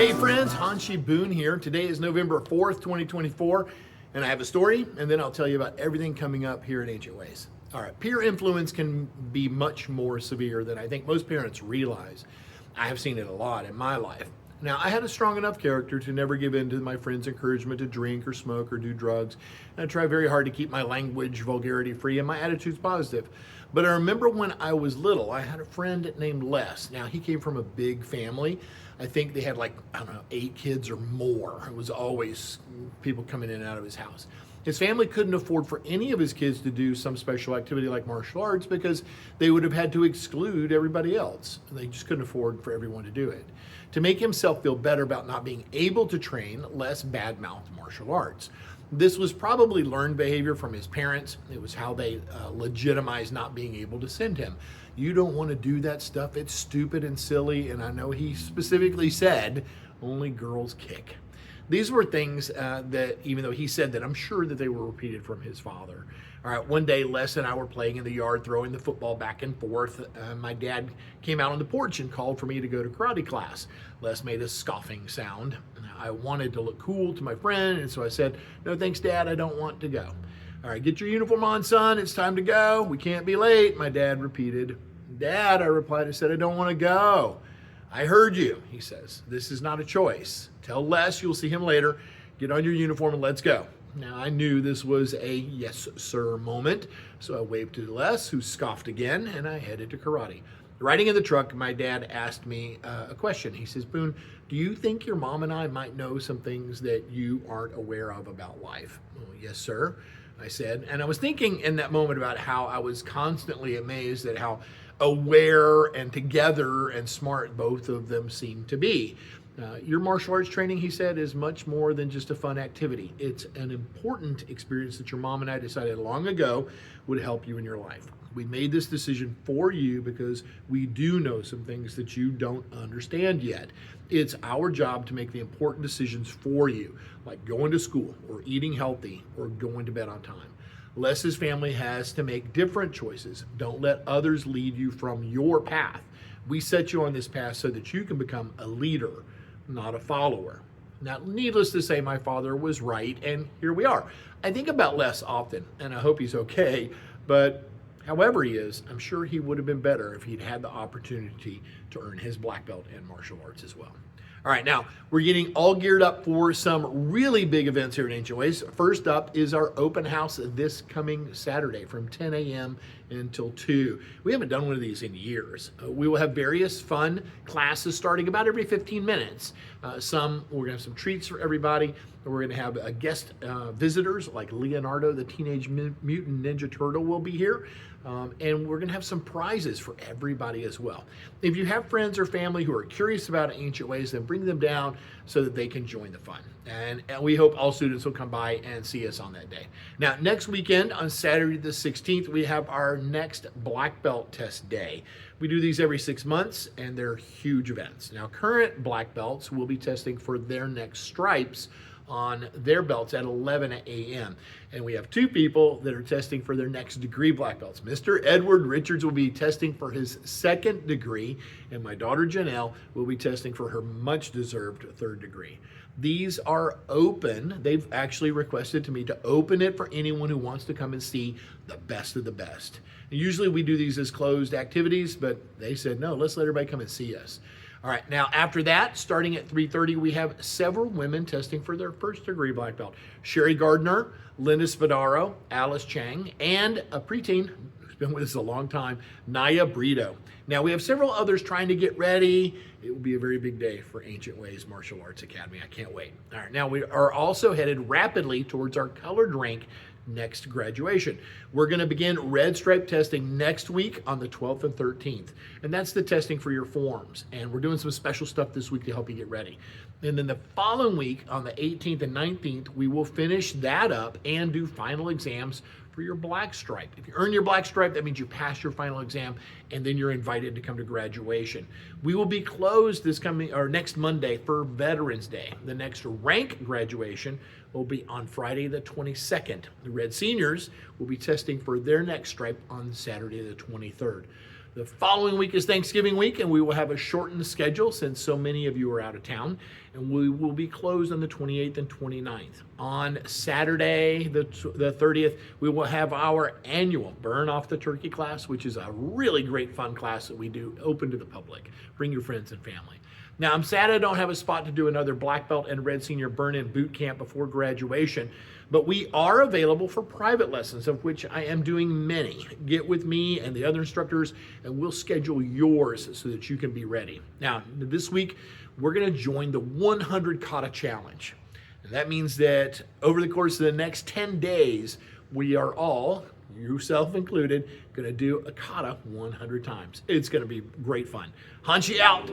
Hey friends, Hanshi Boone here. Today is November 4th, 2024, and I have a story, and then I'll tell you about everything coming up here at Ancient Ways. All right, peer influence can be much more severe than I think most parents realize. I have seen it a lot in my life. Now, I had a strong enough character to never give in to my friends' encouragement to drink or smoke or do drugs, and I try very hard to keep my language vulgarity free and my attitudes positive. But I remember when I was little, I had a friend named Les. Now, he came from a big family. I think they had 8 kids or more. It was always people coming in and out of his house. His family couldn't afford for any of his kids to do some special activity like martial arts because they would have had to exclude everybody else. They just couldn't afford for everyone to do it. To make himself feel better about not being able to train, Les badmouthed martial arts. This was probably learned behavior from his parents. It was how they legitimized not being able to send him. You don't want to do that stuff. It's stupid and silly. And I know he specifically said, only girls kick. These were things that, even though he said that, I'm sure that they were repeated from his father. All right, one day Les and I were playing in the yard, throwing the football back and forth. My dad came out on the porch and called for me to go to karate class. Les made a scoffing sound. I wanted to look cool to my friend, and so I said, "No thanks, Dad, I don't want to go." "All right, get your uniform on, son. It's time to go. We can't be late," my dad repeated. "Dad," I replied, "I said I don't want to go." "I heard you," he says. "This is not a choice. Tell Les you'll see him later. Get on your uniform and let's go." Now, I knew this was a yes, sir moment, so I waved to Les, who scoffed again, and I headed to karate. Riding in the truck, my dad asked me a question. He says, "Boone, do you think your mom and I might know some things that you aren't aware of about life?" "Oh, yes, sir," I said. And I was thinking in that moment about how I was constantly amazed at how aware and together and smart both of them seemed to be. Your martial arts training, he said, is much more than just a fun activity. It's an important experience that your mom and I decided long ago would help you in your life. We made this decision for you because we do know some things that you don't understand yet. It's our job to make the important decisions for you, like going to school or eating healthy or going to bed on time. Les's family has to make different choices. Don't let others lead you from your path. We set you on this path so that you can become a leader, not a follower. Now, needless to say, my father was right, and here we are. I think about Les often, and I hope he's okay, but however he is, I'm sure he would have been better if he'd had the opportunity to earn his black belt in martial arts as well. All right, now we're getting all geared up for some really big events here at Ancient Ways. First up is our open house this coming Saturday from 10 a.m. until 2. We haven't done one of these in years. We will have various fun classes starting about every 15 minutes. We're going to have some treats for everybody. We're going to have guest visitors like Leonardo, the Teenage Mutant Ninja Turtle, will be here. And we're going to have some prizes for everybody as well. If you have friends or family who are curious about Ancient Ways, then bring them down so that they can join the fun. And we hope all students will come by and see us on that day. Now, next weekend, on Saturday the 16th, we have our next Black Belt Test Day. We do these every 6 months, and they're huge events. Now, current Black Belts will be testing for their next stripes on their belts at 11 a.m. And we have 2 people that are testing for their next degree black belts. Mr. Edward Richards will be testing for his 2nd degree, and my daughter Janelle will be testing for her much-deserved 3rd degree. These are open. They've actually requested to me to open it for anyone who wants to come and see the best of the best. Usually we do these as closed activities, but they said, no, let's let everybody come and see us. All right, now after that, starting at 3:30, we have several women testing for their 1st degree black belt. Sherry Gardner, Linda Spadaro, Alice Chang, and a preteen who's been with us a long time, Naya Brito. Now we have several others trying to get ready. It will be a very big day for Ancient Ways Martial Arts Academy. I can't wait. All right, now we are also headed rapidly towards our colored rank next graduation. We're going to begin red stripe testing next week on the 12th and 13th. And that's the testing for your forms. And we're doing some special stuff this week to help you get ready. And then the following week on the 18th and 19th, we will finish that up and do final exams for your black stripe. If you earn your black stripe, that means you pass your final exam, and then you're invited to come to graduation. We will be closed next Monday for Veterans Day. The next rank graduation will be on Friday the 22nd. The Red Seniors will be testing for their next stripe on Saturday the 23rd. The following week is Thanksgiving week, and we will have a shortened schedule since so many of you are out of town, and we will be closed on the 28th and 29th. On Saturday, the 30th, we will have our annual Burn Off the Turkey class, which is a really great fun class that we do open to the public. Bring your friends and family. Now, I'm sad I don't have a spot to do another Black Belt and Red Senior Burn-In boot camp before graduation, but we are available for private lessons, of which I am doing many. Get with me and the other instructors, and we'll schedule yours so that you can be ready. Now, this week, we're gonna join the 100 Kata Challenge. And that means that over the course of the next 10 days, we are all, yourself included, gonna do a kata 100 times. It's gonna be great fun. Hanshi out.